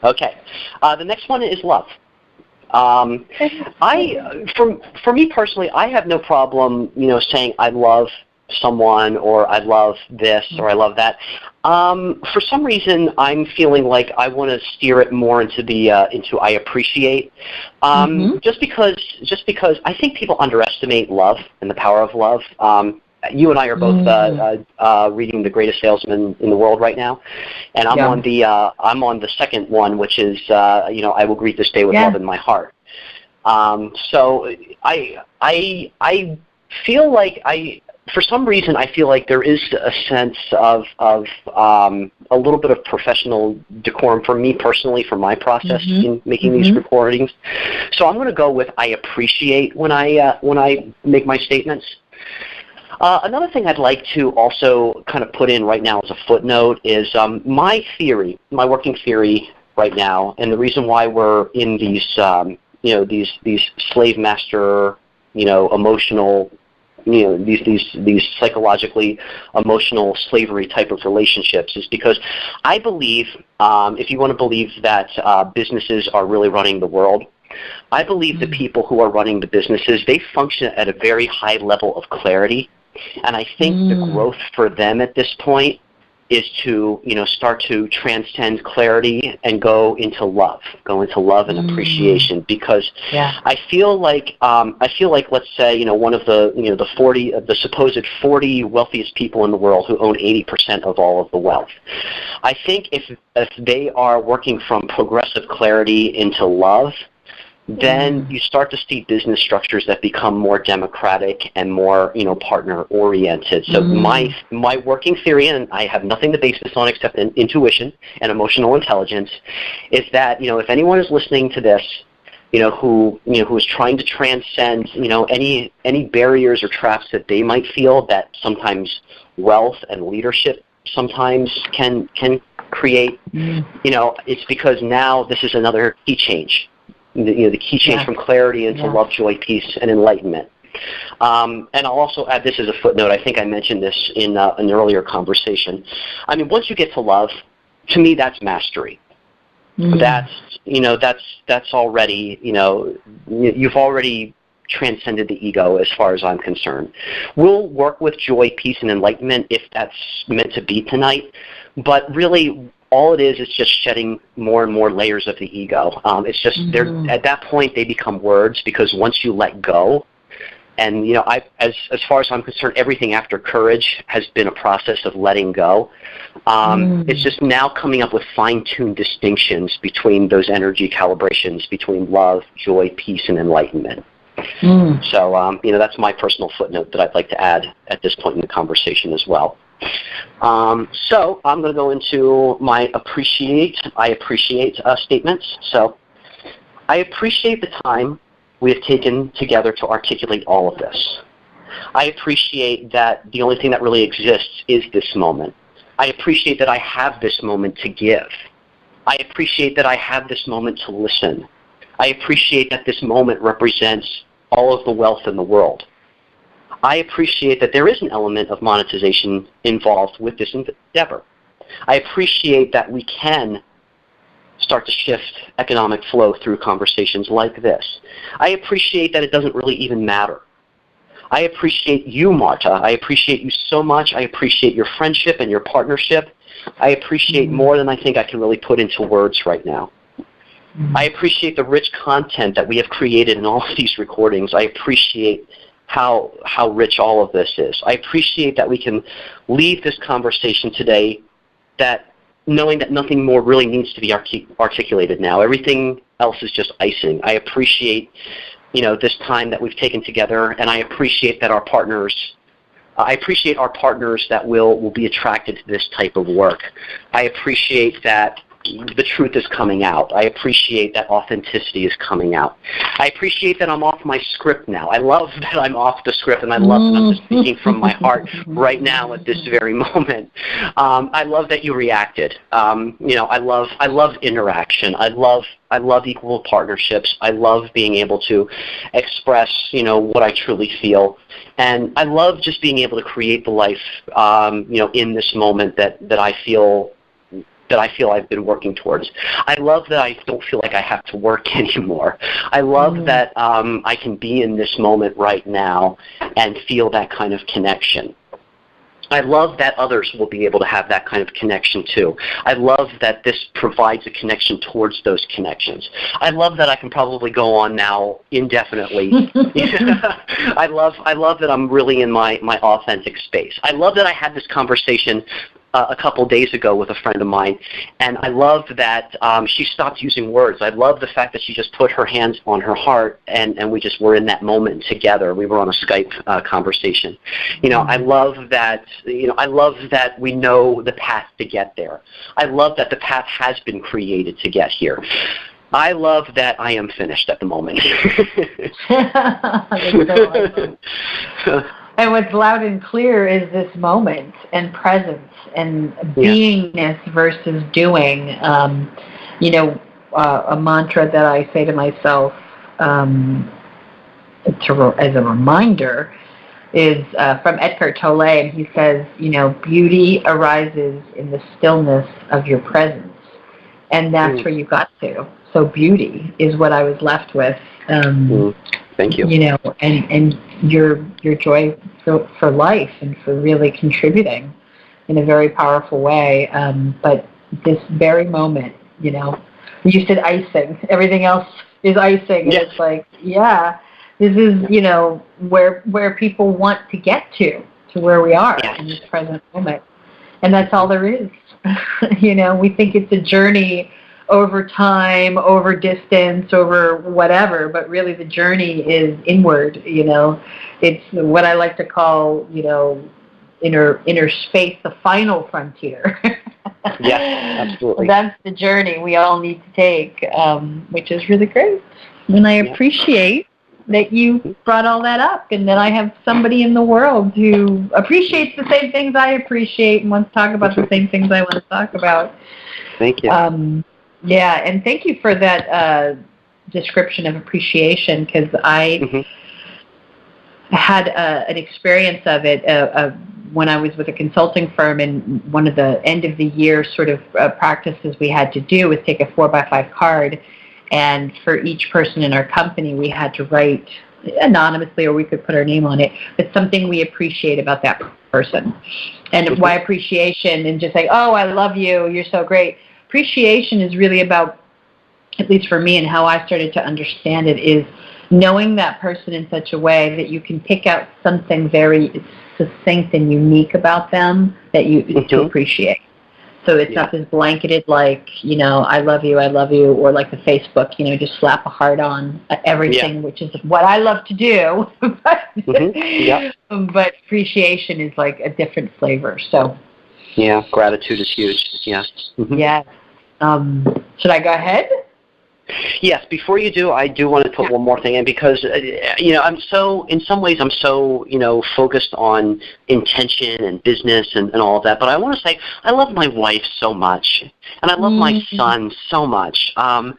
Okay. The next one is love. For me personally, I have no problem, saying I love someone, or I love this, or I love that. For some reason, I'm feeling like I want to steer it more into into I appreciate. Just because I think people underestimate love and the power of love. You and I are both reading The Greatest Salesman in the World right now, and I'm on the second one, which is I will greet this day with love in my heart. So I feel like for some reason, I feel like there is a sense of a little bit of professional decorum for me personally, for my process in making these recordings. So I'm going to go with I appreciate when I make my statements. Another thing I'd like to also kind of put in right now as a footnote is my working theory right now, and the reason why we're in these these slave master emotional these psychologically emotional slavery type of relationships is because I believe, if you want to believe that businesses are really running the world, I believe the people who are running the businesses, they function at a very high level of clarity, and I think the growth for them at this point is to start to transcend clarity and go into love and appreciation, because I feel like let's say one of the supposed 40 wealthiest people in the world who own 80% of all of the wealth. I think if they are working from progressive clarity into love, then you start to see business structures that become more democratic and more, partner-oriented. So my working theory, and I have nothing to base this on except intuition and emotional intelligence, is that, if anyone is listening to this, who is trying to transcend, any barriers or traps that they might feel that sometimes wealth and leadership sometimes can create, it's because now this is another key change. The key change from clarity into love, joy, peace, and enlightenment. And I'll also add this as a footnote. I think I mentioned this in an earlier conversation. I mean, once you get to love, to me, that's mastery. That's already, you've already transcended the ego as far as I'm concerned. We'll work with joy, peace, and enlightenment if that's meant to be tonight, but really, all it is just shedding more and more layers of the ego. It's just at that point they become words, because once you let go, and as far as I'm concerned, everything after courage has been a process of letting go. It's just now coming up with fine-tuned distinctions between those energy calibrations between love, joy, peace, and enlightenment. So that's my personal footnote that I'd like to add at this point in the conversation as well. So I'm going to go into my I appreciate statements. So I appreciate the time we have taken together to articulate all of this. I appreciate that the only thing that really exists is this moment. I appreciate that I have this moment to give. I appreciate that I have this moment to listen. I appreciate that this moment represents all of the wealth in the world. I appreciate that there is an element of monetization involved with this endeavor. I appreciate that we can start to shift economic flow through conversations like this. I appreciate that it doesn't really even matter. I appreciate you, Marta. I appreciate you so much. I appreciate your friendship and your partnership. I appreciate more than I think I can really put into words right now. I appreciate the rich content that we have created in all of these recordings. I appreciate how rich all of this is. I appreciate that we can leave this conversation today knowing that nothing more really needs to be articulated now. Everything else is just icing. I appreciate this time that we've taken together, and I appreciate that our partners that will be attracted to this type of work. I appreciate that the truth is coming out. I appreciate that authenticity is coming out. I appreciate that I'm off my script now. I love that I'm off the script, and I love that I'm just speaking from my heart right now at this very moment. I love that you reacted. I love interaction. I love equal partnerships. I love being able to express, what I truly feel. And I love just being able to create the life, in this moment that I feel that I feel I've been working towards. I love that I don't feel like I have to work anymore. I love that I can be in this moment right now and feel that kind of connection. I love that others will be able to have that kind of connection too. I love that this provides a connection towards those connections. I love that I can probably go on now indefinitely. I love that I'm really in my authentic space. I love that I had this conversation a couple days ago with a friend of mine, and I love that she stopped using words. I love the fact that she just put her hands on her heart, and we just were in that moment together. We were on a Skype conversation. I love that. I love that we know the path to get there. I love that the path has been created to get here. I love that I am finished at the moment. And what's loud and clear is this moment and presence and beingness versus doing. A mantra that I say to myself as a reminder is from Eckhart Tolle, and he says, beauty arises in the stillness of your presence. And that's where you got to. So beauty is what I was left with. Thank you. And your joy for life and for really contributing in a very powerful way. But this very moment, you said icing. Everything else is icing. Yes. And it's like, this is, where people want to get to where we are in this present moment. And that's all there is. We think it's a journey over time, over distance, over whatever, but really the journey is inward. It's what I like to call, inner space, the final frontier. Yes, absolutely. That's the journey we all need to take, which is really great. And I appreciate that you brought all that up, and that I have somebody in the world who appreciates the same things I appreciate and wants to talk about the same things I want to talk about. Thank you. And thank you for that description of appreciation, because I had an experience of it when I was with a consulting firm, and one of the end of the year sort of practices we had to do was take a 4x5 card, and for each person in our company we had to write anonymously, or we could put our name on it, but something we appreciate about that person. And why appreciation, and just like, oh, I love you, you're so great. Appreciation is really about, at least for me and how I started to understand it, is knowing that person in such a way that you can pick out something very succinct and unique about them that you to appreciate. So it's not this blanketed, like, I love you, or like the Facebook, just slap a heart on everything, which is what I love to do. But appreciation is like a different flavor. So gratitude is huge. Yes. Yes. Should I go ahead? Yes, before you do, I do want to put one more thing in, because, I'm so, in some ways, I'm so, focused on intention and business and all of that. But I want to say I love my wife so much, and I love my son so much. As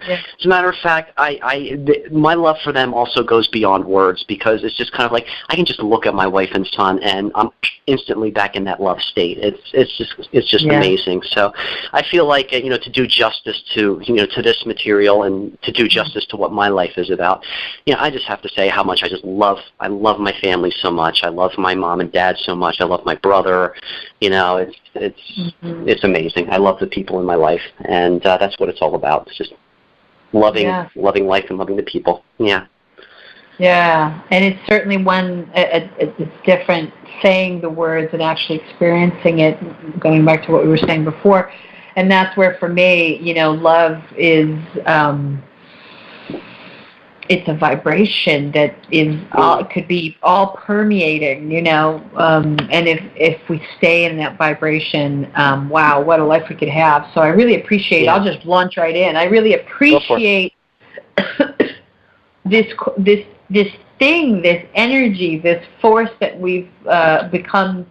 a matter of fact, my love for them also goes beyond words, because it's just kind of like I can just look at my wife and son, and I'm instantly back in that love state. It's just amazing. So I feel like, to do justice to this material and to do justice to what my life is about, I just have to say how much I love my family so much. I love my mom and dad so much. I love my brother. It's amazing. I love the people in my life, and that's what it's all about. It's just loving life and loving the people. Yeah, and it's certainly it's different saying the words and actually experiencing it, going back to what we were saying before. And that's where, for me, love is, it's a vibration that is it could be all permeating, and if we stay in that vibration, wow, what a life we could have. So I really appreciate, I'll just launch right in. I really appreciate this thing, this energy, this force that we've become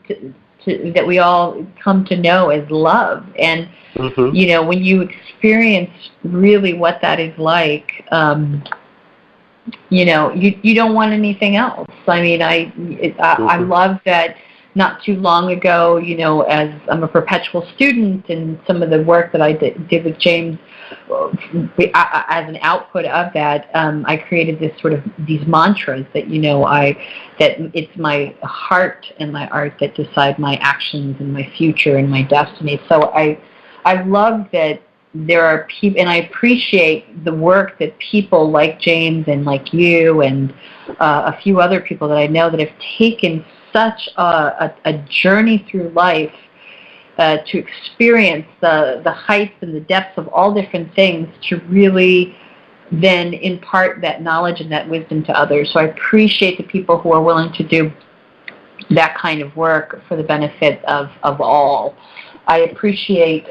that we all come to know as love. And when you experience really what that is like, you don't want anything else. I mean, I love that not too long ago, as I'm a perpetual student, and some of the work that I did with James, as an output of that, I created these mantras that that it's my heart and my art that decide my actions and my future and my destiny. So I love that there are people, and I appreciate the work that people like James and like you and a few other people that I know that have taken such a journey through life to experience the heights and the depths of all different things, to really then impart that knowledge and that wisdom to others. So I appreciate the people who are willing to do that kind of work for the benefit of all. I appreciate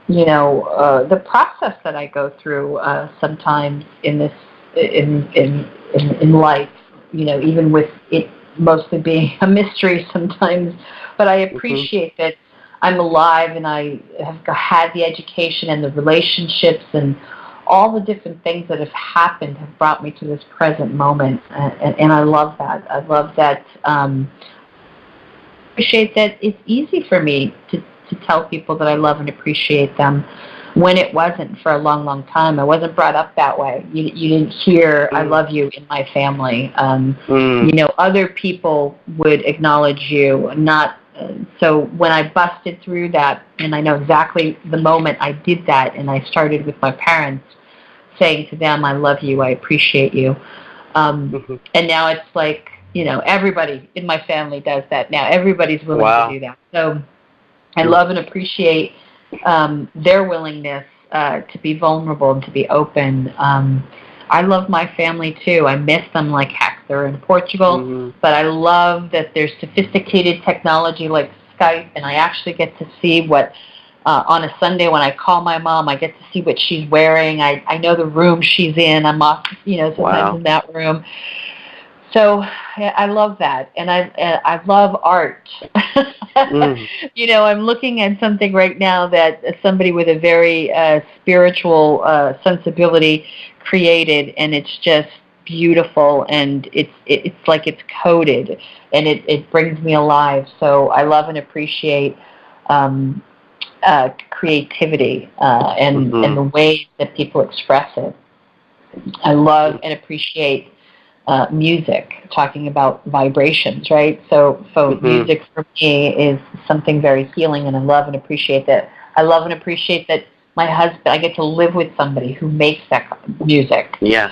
the process that I go through sometimes in this in life, even with it mostly being a mystery sometimes. But I appreciate that I'm alive, and I have had the education and the relationships and all the different things that have happened have brought me to this present moment, and I love that. I love that. Appreciate that it's easy for me to tell people that I love and appreciate them, when it wasn't for a long, long time. I wasn't brought up that way. You didn't hear "I love you" in my family. Other people would acknowledge you, not. So when I busted through that, and I know exactly the moment I did that, and I started with my parents, saying to them, "I love you, I appreciate you," and now it's like, everybody in my family does that now. Everybody's willing to do that. So I love and appreciate their willingness to be vulnerable and to be open. I love my family too. I miss them like heck. They're in Portugal, but I love that there's sophisticated technology like Skype, and I actually get to see what, on a Sunday when I call my mom, I get to see what she's wearing. I know the room she's in. I'm off, sometimes in that room. So I love that, and I love art. I'm looking at something right now that somebody with a very spiritual sensibility created, and it's just beautiful, and it's like it's coded, and it brings me alive. So I love and appreciate creativity and the ways that people express it. I love and appreciate music, talking about vibrations, right? So music for me is something very healing, and I love and appreciate that. I love and appreciate that my husband, I get to live with somebody who makes that music. Yeah.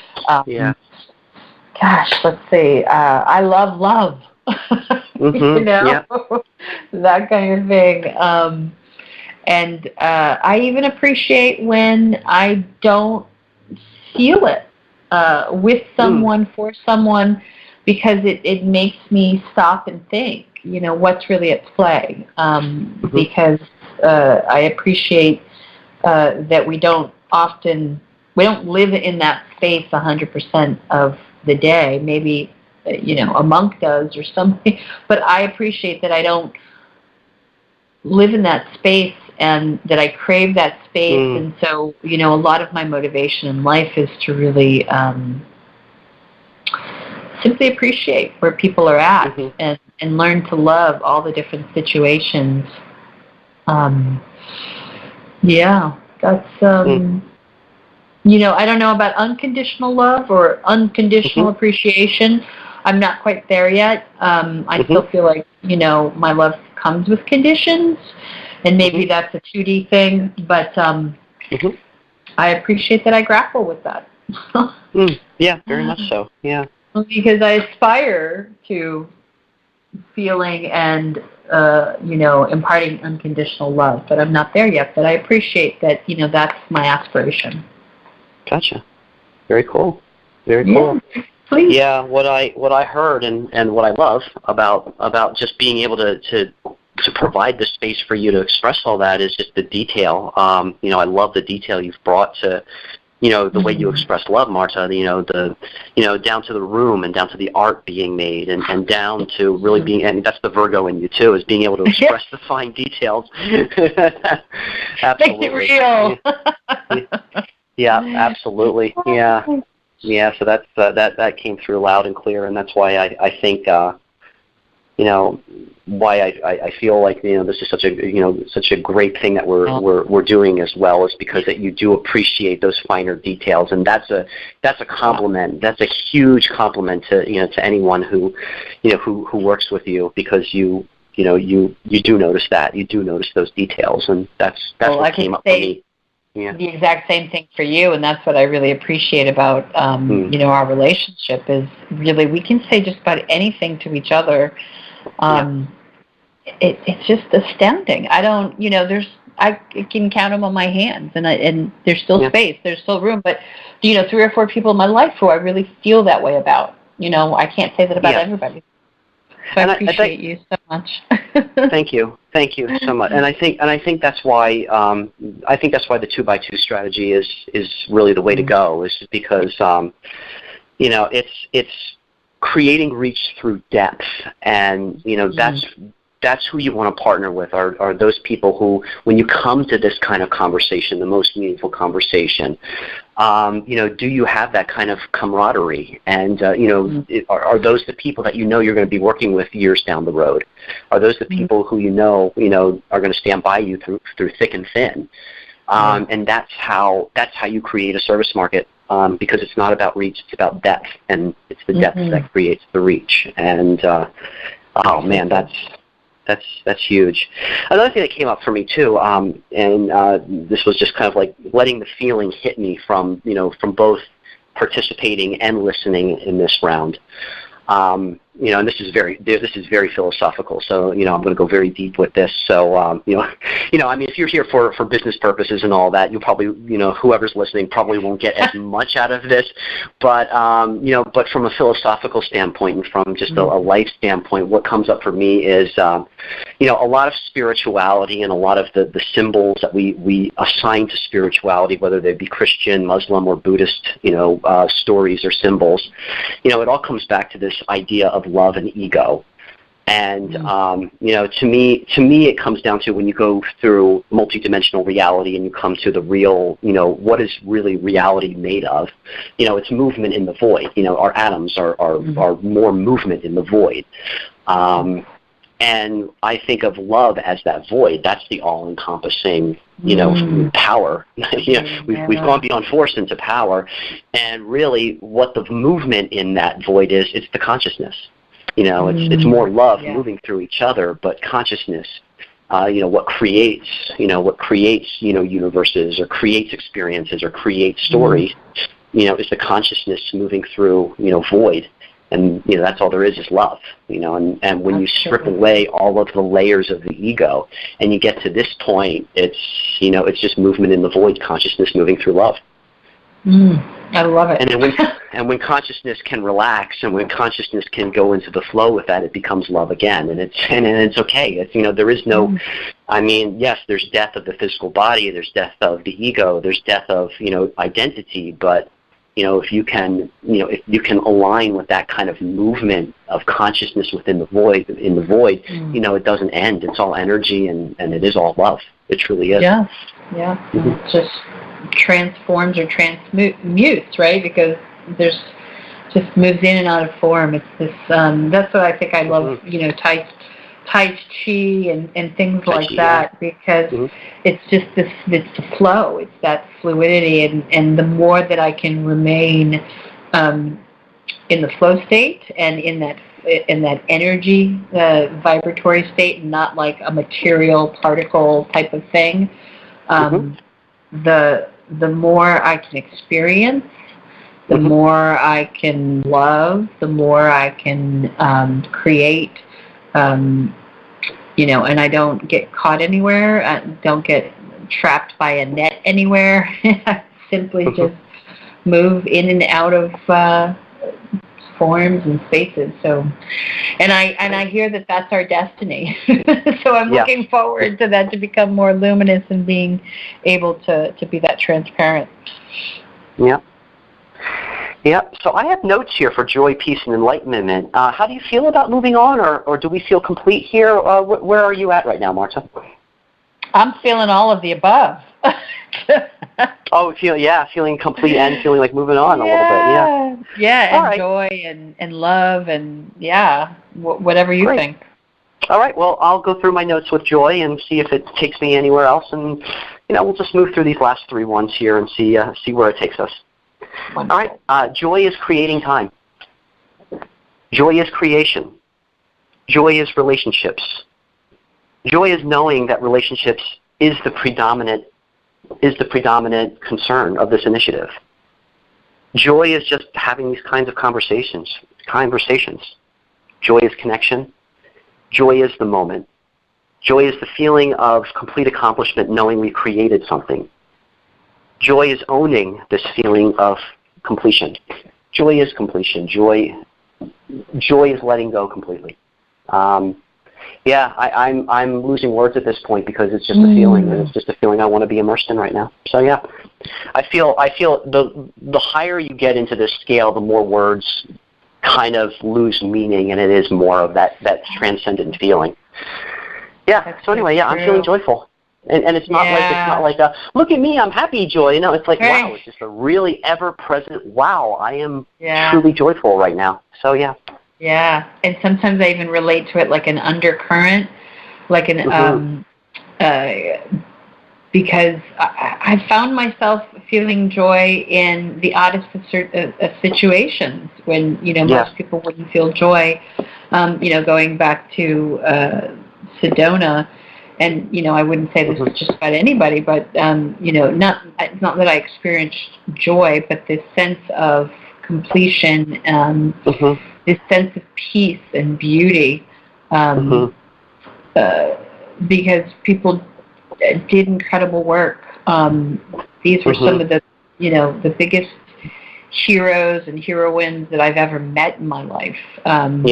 Gosh, let's see. I love love. That kind of thing. And I even appreciate when I don't feel it. With someone, for someone, because it makes me stop and think, what's really at play. Because I appreciate that we don't live in that space 100% of the day. Maybe, a monk does or something, but I appreciate that I don't live in that space, and that I crave that space. And so, a lot of my motivation in life is to really simply appreciate where people are at, and learn to love all the different situations. That's, I don't know about unconditional love or unconditional appreciation. I'm not quite there yet. I still feel like, my love comes with conditions, and maybe that's a 2D thing, but I appreciate that I grapple with that. Yeah, very much so. Yeah. Because I aspire to feeling and, imparting unconditional love, but I'm not there yet. But I appreciate that, that's my aspiration. Gotcha. Very cool. Very cool. Yeah, please. Yeah, what I heard and what I love about just being able to provide the space for you to express all that is just the detail. I love the detail you've brought to, the way you express love, Marta. Down to the room and down to the art being made, and down to really being, and that's the Virgo in you too, is being able to express the fine details. Absolutely. Make it real. Yeah, absolutely. Yeah. Yeah, so that came through loud and clear, and that's why I think why I feel like this is such a great thing that we're doing as well, is because that you do appreciate those finer details, and that's a compliment. That's a huge compliment to to anyone who who works with you, because you do notice that. You do notice those details, and that's what came up for me. Yeah. The exact same thing for you, and that's what I really appreciate about our relationship, is really we can say just about anything to each other. It's just astounding. I don't, I can count them on my hands, and there's still space, there's still room, but 3 or 4 people in my life who I really feel that way about. I can't say that about everybody. So I appreciate you so much. Thank you so much. And I think that's why the 2x2 strategy is really the way to go. Is because it's creating reach through depth, and that's who you want to partner with. Are those people who, when you come to this kind of conversation, the most meaningful conversation, do you have that kind of camaraderie? And are those the people that you're going to be working with years down the road? Are those the people who are going to stand by you through thick and thin? And that's how you create a service market. Because it's not about reach, it's about depth, and it's the depth that creates the reach. And oh man, that's huge. Another thing that came up for me too, and this was just kind of like letting the feeling hit me from both participating and listening in this round. And this is very philosophical, so I'm going to go very deep with this. So I mean, if you're here for business purposes and all that, you'll probably whoever's listening probably won't get as much out of this, but but from a philosophical standpoint and from just a life standpoint, what comes up for me is a lot of spirituality and a lot of the symbols that we assign to spirituality, whether they be Christian, Muslim, or Buddhist stories or symbols. It all comes back to this idea of love and ego. And to me it comes down to, when you go through multidimensional reality and you come to the real, what is really reality made of, it's movement in the void. Our atoms are more movement in the void. And I think of love as that void. That's the all-encompassing, power. We've gone beyond force into power, and really, what the movement in that void is, it's the consciousness. It's more love moving through each other, but consciousness. What creates universes, or creates experiences, or creates stories. Is the consciousness moving through void. And that's all there is love, and when you strip away all of the layers of the ego, and you get to this point, it's just movement in the void, consciousness moving through love. I love it. And then when consciousness can relax, and when consciousness can go into the flow with that, it becomes love again, and it's okay. It's there is no, I mean, yes, there's death of the physical body, there's death of the ego, there's death of identity, but if you can align with that kind of movement of consciousness within the void, it doesn't end. It's all energy, and it is all love. It truly is. Yeah. It just transforms or transmutes, right? Because there's just moves in and out of form. It's this. That's what I think I love. Tai Chi and things like that, because it's just it's the flow, it's that fluidity, and the more that I can remain in the flow state and in that energy vibratory state, and not like a material particle type of thing, the more I can experience, the more I can love, the more I can create. And I don't get caught anywhere. I don't get trapped by a net anywhere. I simply just move in and out of forms and spaces. So, and I hear that that's our destiny. So I'm looking forward to that, to become more luminous and being able to be that transparent. Yeah. Yeah, so I have notes here for joy, peace, and enlightenment. How do you feel about moving on, or do we feel complete here? Where are you at right now, Marta? I'm feeling all of the above. Feeling complete and feeling like moving on a little bit. Yeah, All and right. joy and love and whatever you Great. think. All right. Well, I'll go through my notes with joy and see if it takes me anywhere else, and we'll just move through these last 3 ones here and see where it takes us. Wonderful. All right. Joy is creating time. Joy is creation. Joy is relationships. Joy is knowing that relationships is the predominant concern of this initiative. Joy is just having these kinds of conversations. Joy is connection. Joy is the moment. Joy is the feeling of complete accomplishment, knowing we created something. Joy is owning this feeling of completion. Joy is completion. Joy is letting go completely. I'm losing words at this point because it's just a feeling, and it's just a feeling I want to be immersed in right now. So yeah, I feel the higher you get into this scale, the more words kind of lose meaning, and it is more of that transcendent feeling. Yeah. That's so anyway, true. I'm feeling joyful, and it's not like a look at me, I'm happy joy. It's like wow, it's just a really ever present wow. I am truly joyful right now. So yeah. Yeah, and sometimes I even relate to it like an undercurrent, like an because I found myself feeling joy in the oddest of situations when most people wouldn't feel joy. Going back to Sedona, and I wouldn't say this is just about anybody, but it's not that I experienced joy, but this sense of completion, this sense of peace and beauty, because people did incredible work. These were some of the the biggest heroes and heroines that I've ever met in my life. And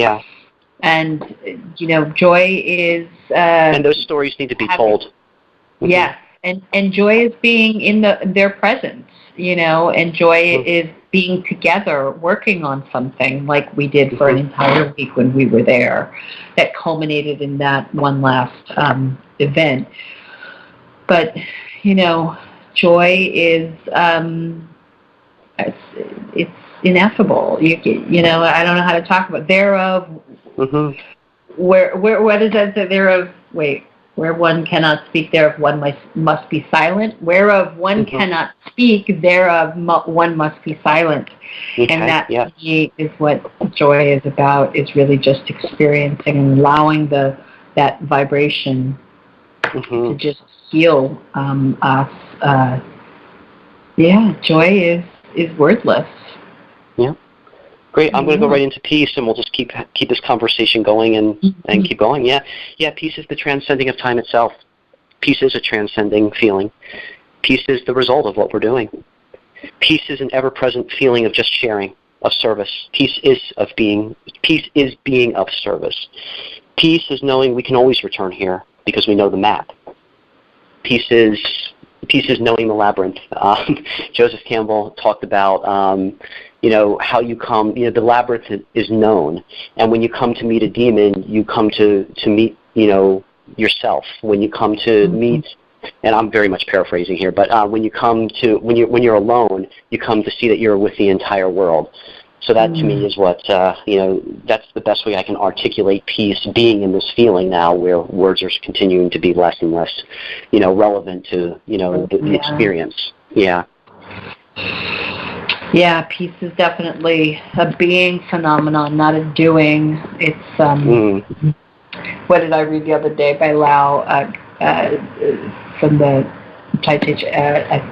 joy is and those stories need to be told. Yes, and joy is being in their presence, and joy is being together, working on something like we did for an entire week when we were there, that culminated in that one last event. But joy is it's ineffable. I don't know how to talk about thereof. Where what is that thereof? Wait. Where one cannot speak, thereof one must be silent. Whereof one cannot speak, thereof one must be silent. Okay, and that to me is what joy is about, is really just experiencing and allowing that vibration to just heal us. Joy is wordless. Yeah. Great. I'm going to go right into peace, and we'll just keep this conversation going and keep going. Yeah. Peace is the transcending of time itself. Peace is a transcending feeling. Peace is the result of what we're doing. Peace is an ever-present feeling of just sharing, of service. Peace is being of service. Peace is knowing we can always return here because we know the map. Peace is knowing the labyrinth. Joseph Campbell talked about how you come, the labyrinth is known. And when you come to meet a demon, you come to meet, yourself. When you come to meet, and I'm very much paraphrasing here, but when you're alone, you come to see that you're with the entire world. So that to me is what, that's the best way I can articulate peace, being in this feeling now where words are continuing to be less and less, relevant to, the experience. Yeah. Yeah, peace is definitely a being phenomenon, not a doing. It's, what did I read the other day by Lao from the Tai Chi?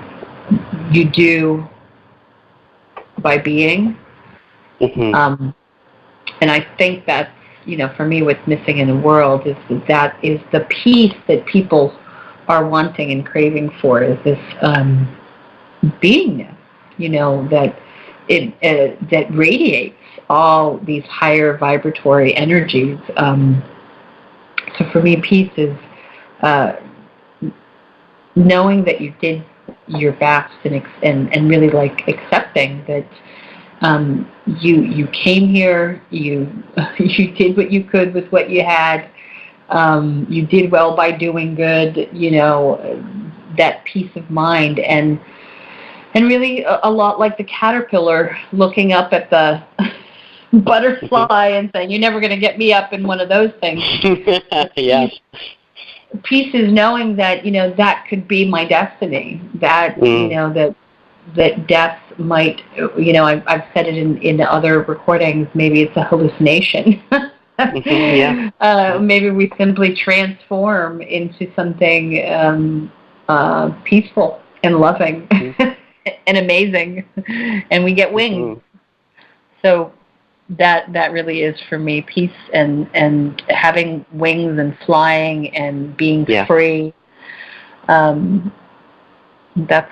You do by being. And I think that's, for me, what's missing in the world is that is the peace that people are wanting and craving for, is this beingness, that that radiates all these higher vibratory energies. So for me, peace is knowing that you did your best and really accepting that you came here, you did what you could with what you had, you did well by doing good, that peace of mind. And And really a lot like the caterpillar looking up at the butterfly and saying, "You're never going to get me up in one of those things." Yes. Peace is knowing that, that could be my destiny, that, that death might, I've said it in other recordings, maybe it's a hallucination. Yeah. Maybe we simply transform into something peaceful and loving and amazing, and we get wings. So that really is for me peace and having wings and flying and being free. That's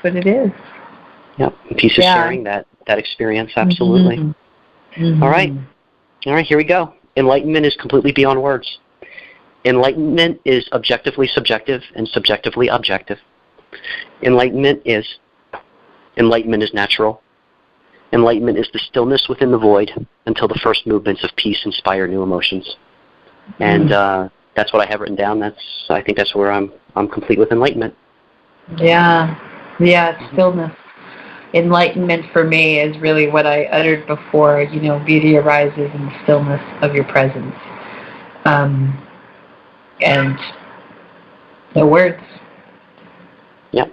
what it is. Yep. Peace is sharing that experience. Absolutely. Mm-hmm. All right, here we go. Enlightenment is completely beyond words. Enlightenment is objectively subjective and subjectively objective. Enlightenment is natural. Enlightenment is the stillness within the void until the first movements of peace inspire new emotions. And that's what I have written down. I think that's where I'm complete with enlightenment. Yeah, stillness. Enlightenment for me is really what I uttered before. Beauty arises in the stillness of your presence. And no words. Yep.